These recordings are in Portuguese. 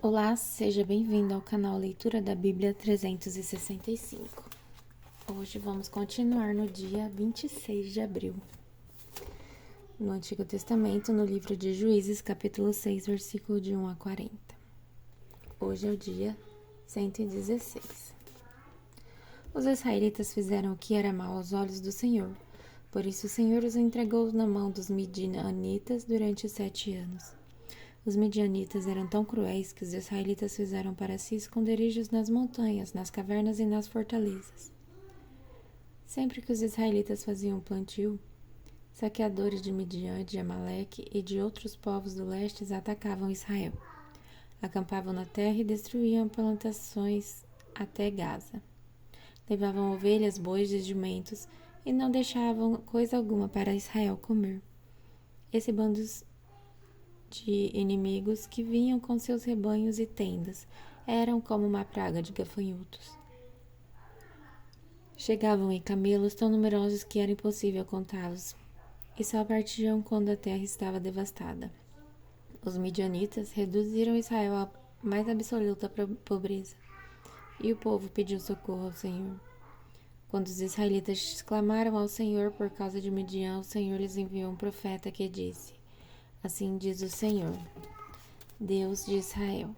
Olá, seja bem-vindo ao canal Leitura da Bíblia 365. Hoje vamos continuar no dia 26 de abril. No Antigo Testamento, no livro de Juízes, capítulo 6, versículo de 1 a 40. Hoje é o dia 116. Os israelitas fizeram o que era mal aos olhos do Senhor. Por isso o Senhor os entregou na mão dos midianitas durante 7 anos. Os midianitas eram tão cruéis que os israelitas fizeram para si esconderijos nas montanhas, nas cavernas e nas fortalezas. Sempre que os israelitas faziam plantio, saqueadores de Midian, de Amaleque e de outros povos do leste atacavam Israel. Acampavam na terra e destruíam plantações até Gaza. Levavam ovelhas, bois e jumentos e não deixavam coisa alguma para Israel comer. Esse bando de inimigos que vinham com seus rebanhos e tendas eram como uma praga de gafanhotos. Chegavam em camelos tão numerosos que era impossível contá-los, e só partiam quando a terra estava devastada. Os midianitas reduziram Israel à mais absoluta pobreza, e o povo pediu socorro ao Senhor. Quando os israelitas clamaram ao Senhor por causa de Midian, o Senhor lhes enviou um profeta que disse: Assim diz o Senhor, Deus de Israel: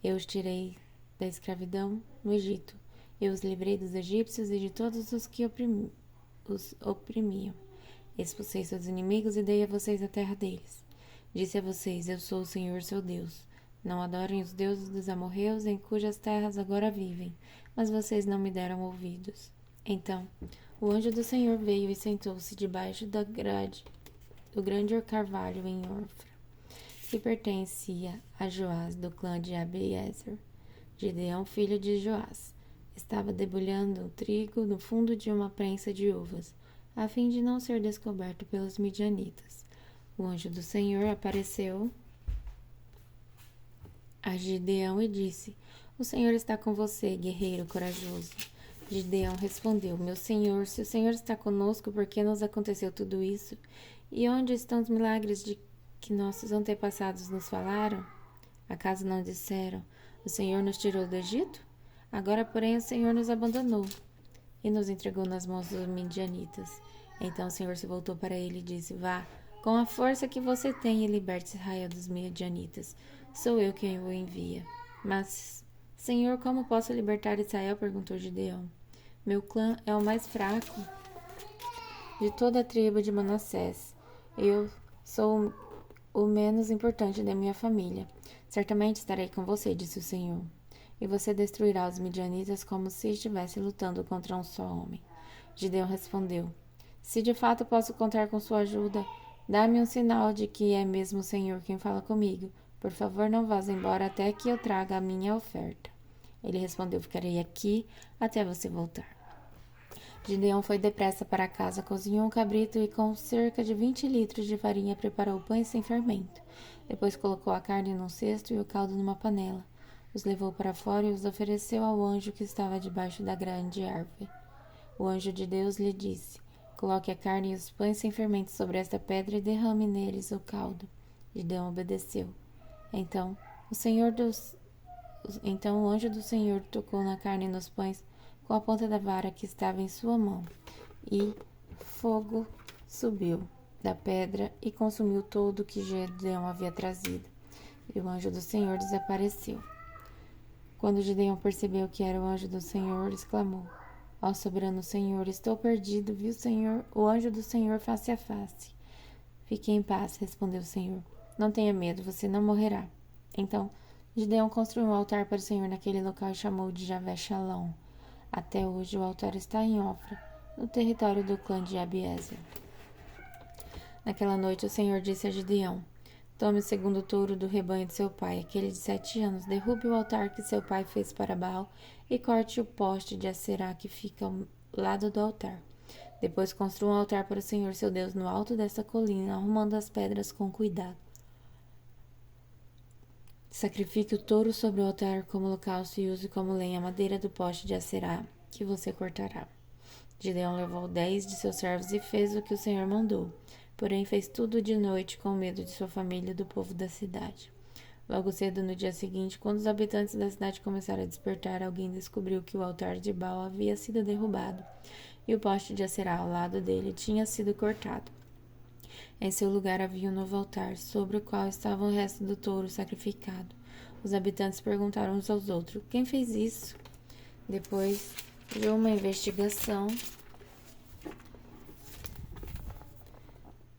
Eu os tirei da escravidão no Egito. Eu os livrei dos egípcios e de todos os que os oprimiam. Expulsei seus inimigos e dei a vocês a terra deles. Disse a vocês: Eu sou o Senhor, seu Deus. Não adorem os deuses dos amorreus em cujas terras agora vivem, mas vocês não me deram ouvidos. Então, o anjo do Senhor veio e sentou-se debaixo da grade do grande carvalho em Ofra, que pertencia a Joás, do clã de Abiezer. Gideão, filho de Joás, estava debulhando o trigo no fundo de uma prensa de uvas, a fim de não ser descoberto pelos midianitas. O anjo do Senhor apareceu a Gideão e disse: O Senhor está com você, guerreiro corajoso. Gideão respondeu: Meu senhor, se o Senhor está conosco, por que nos aconteceu tudo isso? E onde estão os milagres de que nossos antepassados nos falaram? Acaso não disseram: O Senhor nos tirou do Egito? Agora, porém, o Senhor nos abandonou e nos entregou nas mãos dos midianitas. Então o Senhor se voltou para ele e disse: Vá, com a força que você tem, e liberte Israel dos midianitas. Sou eu quem o envia. Mas, Senhor, como posso libertar Israel? Perguntou Gideão. Meu clã é o mais fraco de toda a tribo de Manassés. Eu sou o menos importante da minha família. Certamente estarei com você, disse o Senhor. E você destruirá os midianitas como se estivesse lutando contra um só homem. Gideão respondeu: Se de fato posso contar com sua ajuda, dá-me um sinal de que é mesmo o Senhor quem fala comigo. Por favor, não vás embora até que eu traga a minha oferta. Ele respondeu: Ficarei aqui até você voltar. Gideão foi depressa para casa, cozinhou um cabrito e com cerca de 20 litros de farinha preparou pães sem fermento. Depois colocou a carne num cesto e o caldo numa panela. Os levou para fora e os ofereceu ao anjo que estava debaixo da grande árvore. O anjo de Deus lhe disse: Coloque a carne e os pães sem fermento sobre esta pedra e derrame neles o caldo. Gideão obedeceu. Então o anjo do Senhor tocou na carne e nos pães com a ponta da vara que estava em sua mão, e fogo subiu da pedra e consumiu todo o que Gideão havia trazido. E o anjo do Senhor desapareceu. Quando Gideão percebeu que era o anjo do Senhor, exclamou: Ó soberano Senhor, estou perdido, vi o anjo do Senhor face a face. Fique em paz, respondeu o Senhor. Não tenha medo, você não morrerá. Então, Gideão construiu um altar para o Senhor naquele local e chamou de Javé Shalom. Até hoje o altar está em Ofra, no território do clã de Abiezer. Naquela noite o Senhor disse a Gideão: Tome o segundo touro do rebanho de seu pai, aquele de 7 anos, derrube o altar que seu pai fez para Baal e corte o poste de Acerá que fica ao lado do altar. Depois construa um altar para o Senhor seu Deus no alto desta colina, arrumando as pedras com cuidado. Sacrifique o touro sobre o altar como holocausto e use como lenha a madeira do poste de Acerá, que você cortará. Gideão levou 10 de seus servos e fez o que o Senhor mandou. Porém, fez tudo de noite com medo de sua família e do povo da cidade. Logo cedo no dia seguinte, quando os habitantes da cidade começaram a despertar, alguém descobriu que o altar de Baal havia sido derrubado e o poste de Acerá ao lado dele tinha sido cortado. Em seu lugar havia um novo altar, sobre o qual estava o resto do touro sacrificado. Os habitantes perguntaram uns aos outros: quem fez isso? Depois de uma investigação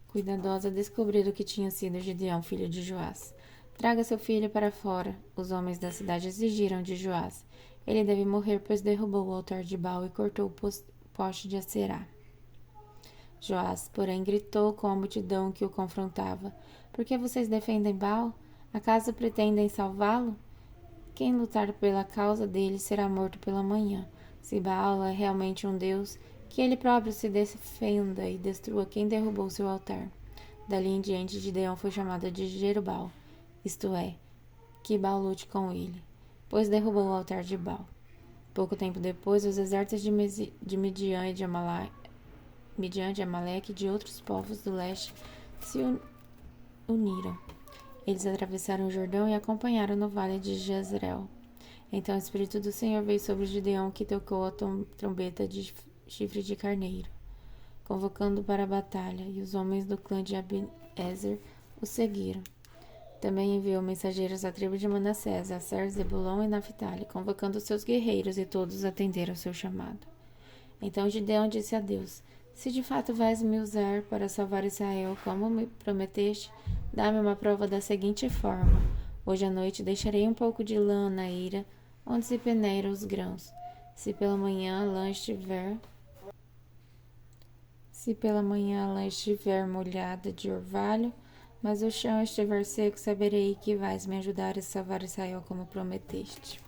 cuidadosa, descobriram que tinha sido Gideão, filho de Joás. Traga seu filho para fora, os homens da cidade exigiram de Joás. Ele deve morrer, pois derrubou o altar de Baal e cortou o poste de Acerá. Joás, porém, gritou com a multidão que o confrontava: por que vocês defendem Baal? Acaso pretendem salvá-lo? Quem lutar pela causa dele será morto pela manhã. Se Baal é realmente um deus, que ele próprio se defenda e destrua quem derrubou seu altar. Dali em diante, Gideão foi chamado de Jerubal, isto é, que Baal lute com ele, pois derrubou o altar de Baal. Pouco tempo depois, os exércitos de Midian e de Amaleque e de outros povos do leste se uniram. Eles atravessaram o Jordão e acompanharam no vale de Jezreel. Então o Espírito do Senhor veio sobre Gideão, que tocou a trombeta de chifre de carneiro, convocando para a batalha, e os homens do clã de Abiezer o seguiram. Também enviou mensageiros à tribo de Manassés, Aser, Zebulon e Naphtali, convocando seus guerreiros, e todos atenderam ao seu chamado. Então Gideão disse a Deus: se de fato vais me usar para salvar Israel, como me prometeste, dá-me uma prova da seguinte forma: hoje à noite deixarei um pouco de lã na eira, onde se peneiram os grãos. Se pela manhã a lã estiver molhada de orvalho, mas o chão estiver seco, saberei que vais me ajudar a salvar Israel como prometeste.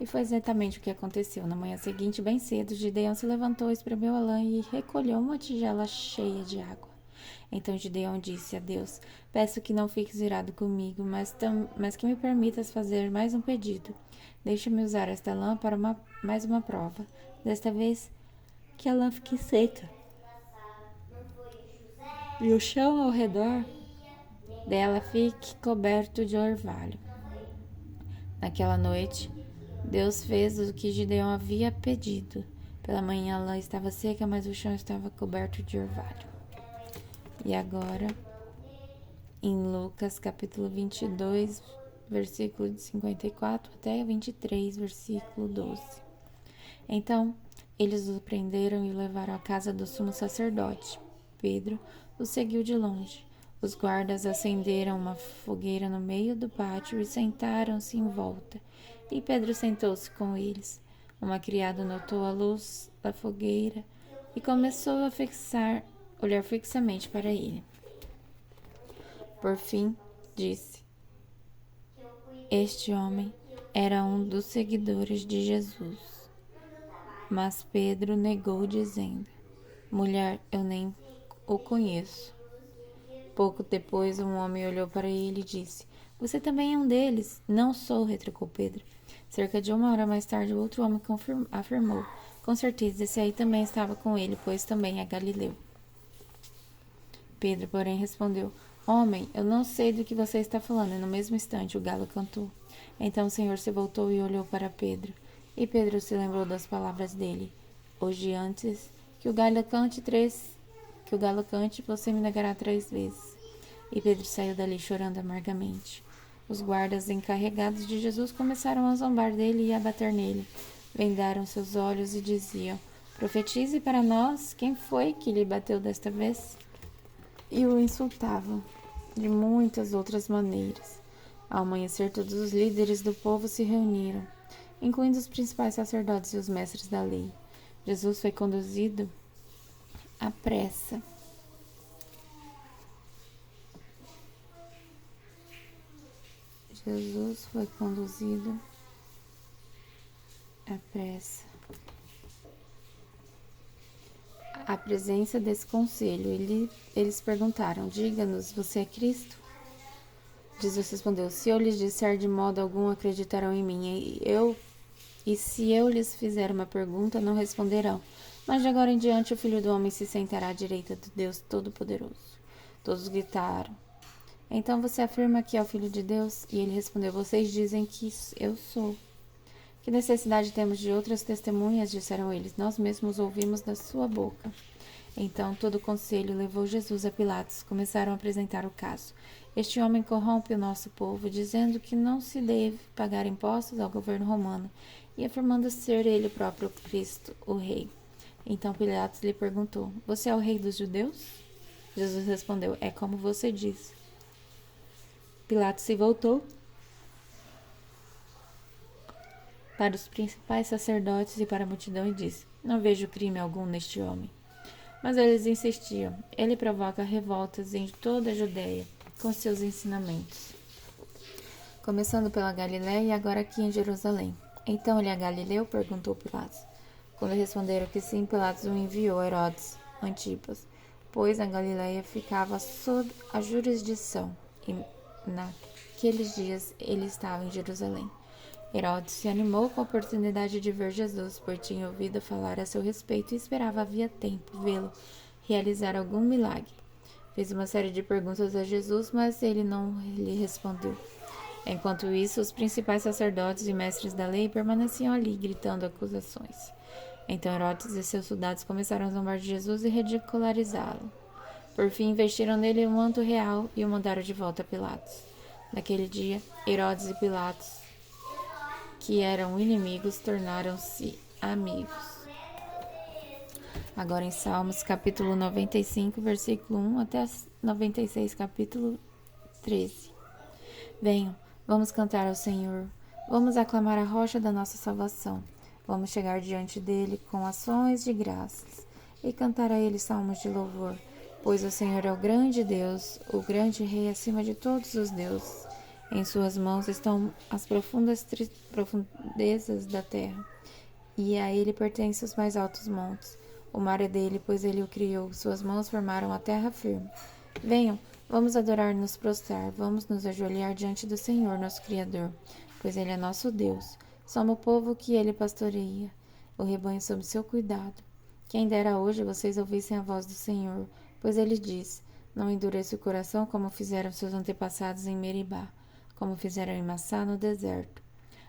E foi exatamente o que aconteceu. Na manhã seguinte, bem cedo, Gideão se levantou, espremeu a lã e recolheu uma tigela cheia de água. Então Gideão disse a Deus: peço que não fiques irado comigo, mas que me permitas fazer mais um pedido. Deixa-me usar esta lã para mais uma prova. Desta vez, que a lã fique seca e o chão ao redor dela fique coberto de orvalho. Naquela noite, Deus fez o que Gideão havia pedido. Pela manhã a lã estava seca, mas o chão estava coberto de orvalho. E agora, em Lucas capítulo 22, versículo de 54 até 23, versículo 12. Então, eles o prenderam e o levaram à casa do sumo sacerdote. Pedro o seguiu de longe. Os guardas acenderam uma fogueira no meio do pátio e sentaram-se em volta. E Pedro sentou-se com eles. Uma criada notou a luz da fogueira e começou a olhar fixamente para ele. Por fim, disse: este homem era um dos seguidores de Jesus. Mas Pedro negou, dizendo: mulher, eu nem o conheço. Pouco depois, um homem olhou para ele e disse: você também é um deles? Não sou, retrucou Pedro. Cerca de 1 hora mais tarde, outro homem afirmou: com certeza, esse aí também estava com ele, pois também é galileu. Pedro, porém, respondeu: homem, eu não sei do que você está falando. E no mesmo instante, o galo cantou. Então o Senhor se voltou e olhou para Pedro. E Pedro se lembrou das palavras dele: hoje antes que o galo cante, você me negará 3 vezes. E Pedro saiu dali chorando amargamente. Os guardas encarregados de Jesus começaram a zombar dele e a bater nele. Vendaram seus olhos e diziam: profetize para nós, quem foi que lhe bateu desta vez? E o insultavam de muitas outras maneiras. Ao amanhecer, todos os líderes do povo se reuniram, incluindo os principais sacerdotes e os mestres da lei. Jesus foi conduzido à pressa. Jesus foi conduzido à pressa à presença desse conselho. Eles perguntaram: diga-nos, você é Cristo? Jesus respondeu: se eu lhes disser, de modo algum acreditarão em mim. E se eu lhes fizer uma pergunta, não responderão. Mas de agora em diante o Filho do Homem se sentará à direita do Deus Todo-Poderoso. Todos gritaram. Então você afirma que é o Filho de Deus? E ele respondeu: vocês dizem que eu sou. Que necessidade temos de outras testemunhas? Disseram eles. Nós mesmos ouvimos da sua boca. Então todo o conselho levou Jesus a Pilatos. Começaram a apresentar o caso. Este homem corrompe o nosso povo, dizendo que não se deve pagar impostos ao governo romano e afirmando ser ele o próprio Cristo, o rei. Então Pilatos lhe perguntou: você é o rei dos judeus? Jesus respondeu: é como você diz. Pilatos se voltou para os principais sacerdotes e para a multidão e disse: não vejo crime algum neste homem. Mas eles insistiam: ele provoca revoltas em toda a Judeia com seus ensinamentos, começando pela Galiléia e agora aqui em Jerusalém. Então ele é Galileu? Perguntou Pilatos. Quando responderam que sim, Pilatos o enviou a Herodes Antipas, pois a Galiléia ficava sob a jurisdição, e naqueles dias ele estava em Jerusalém. Herodes se animou com a oportunidade de ver Jesus, pois tinha ouvido falar a seu respeito e esperava havia tempo vê-lo realizar algum milagre. Fez uma série de perguntas a Jesus, mas ele não lhe respondeu. Enquanto isso, os principais sacerdotes e mestres da lei permaneciam ali, gritando acusações. Então Herodes e seus soldados começaram a zombar de Jesus e ridicularizá-lo. Por fim, investiram nele um manto real e o mandaram de volta a Pilatos. Naquele dia, Herodes e Pilatos, que eram inimigos, tornaram-se amigos. Agora em Salmos, capítulo 95, versículo 1 até 96, capítulo 13. Venham, vamos cantar ao Senhor, vamos aclamar a rocha da nossa salvação. Vamos chegar diante dele com ações de graças e cantar a ele salmos de louvor, pois o Senhor é o grande Deus, o grande Rei acima de todos os deuses. Em suas mãos estão as profundezas da terra, e a ele pertencem os mais altos montes. O mar é dele, pois ele o criou. Suas mãos formaram a terra firme. Venham, vamos adorar e nos prostrar. Vamos nos ajoelhar diante do Senhor, nosso Criador, pois ele é nosso Deus. Somos o povo que ele pastoreia, o rebanho sob seu cuidado. Quem dera hoje vocês ouvissem a voz do Senhor, pois ele diz: não endureça o coração como fizeram seus antepassados em Meribá, como fizeram em Massá no deserto.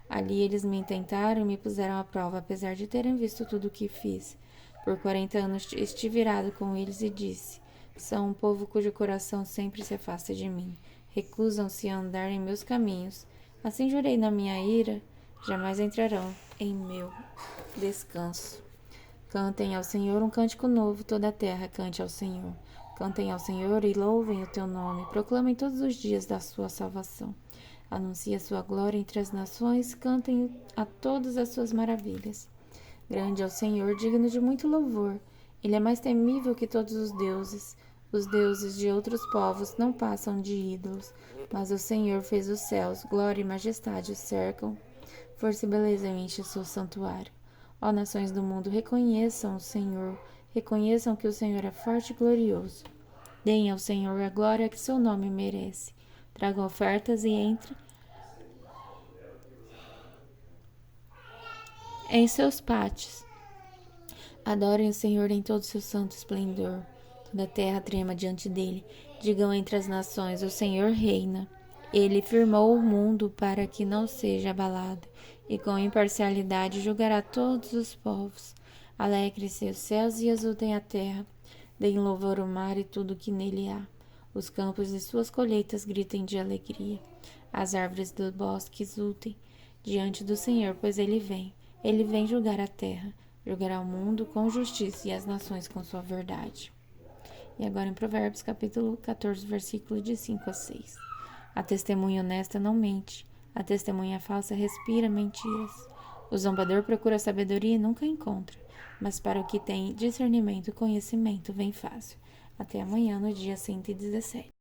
Ali eles me tentaram e me puseram à prova, apesar de terem visto tudo o que fiz. Por 40 anos estive irado com eles e disse: são um povo cujo coração sempre se afasta de mim. Recusam-se a andar em meus caminhos. Assim jurei na minha ira: jamais entrarão em meu descanso. Cantem ao Senhor um cântico novo, toda a terra cante ao Senhor. Cantem ao Senhor e louvem o teu nome. Proclamem todos os dias da sua salvação. Anuncie a sua glória entre as nações. Cantem a todas as suas maravilhas. Grande é o Senhor, digno de muito louvor. Ele é mais temível que todos os deuses. Os deuses de outros povos não passam de ídolos, mas o Senhor fez os céus. Glória e majestade o cercam. Força e beleza enche o seu santuário. Ó nações do mundo, reconheçam o Senhor. Reconheçam que o Senhor é forte e glorioso. Deem ao Senhor a glória que seu nome merece. Tragam ofertas e entrem em seus pátios. Adorem o Senhor em todo o seu santo esplendor. Toda a terra trema diante dele. Digam entre as nações: o Senhor reina. Ele firmou o mundo para que não seja abalado, e com imparcialidade julgará todos os povos. Alegrem-se os céus e exultem a terra. Deem louvor ao mar e tudo o que nele há. Os campos e suas colheitas gritem de alegria. As árvores do bosque exultem diante do Senhor, pois ele vem. Ele vem julgar a terra, julgará o mundo com justiça e as nações com sua verdade. E agora em Provérbios, capítulo 14, versículo de 5 a 6. A testemunha honesta não mente, a testemunha falsa respira mentiras. O zombador procura sabedoria e nunca encontra, mas para o que tem discernimento e conhecimento vem fácil. Até amanhã, no dia 117.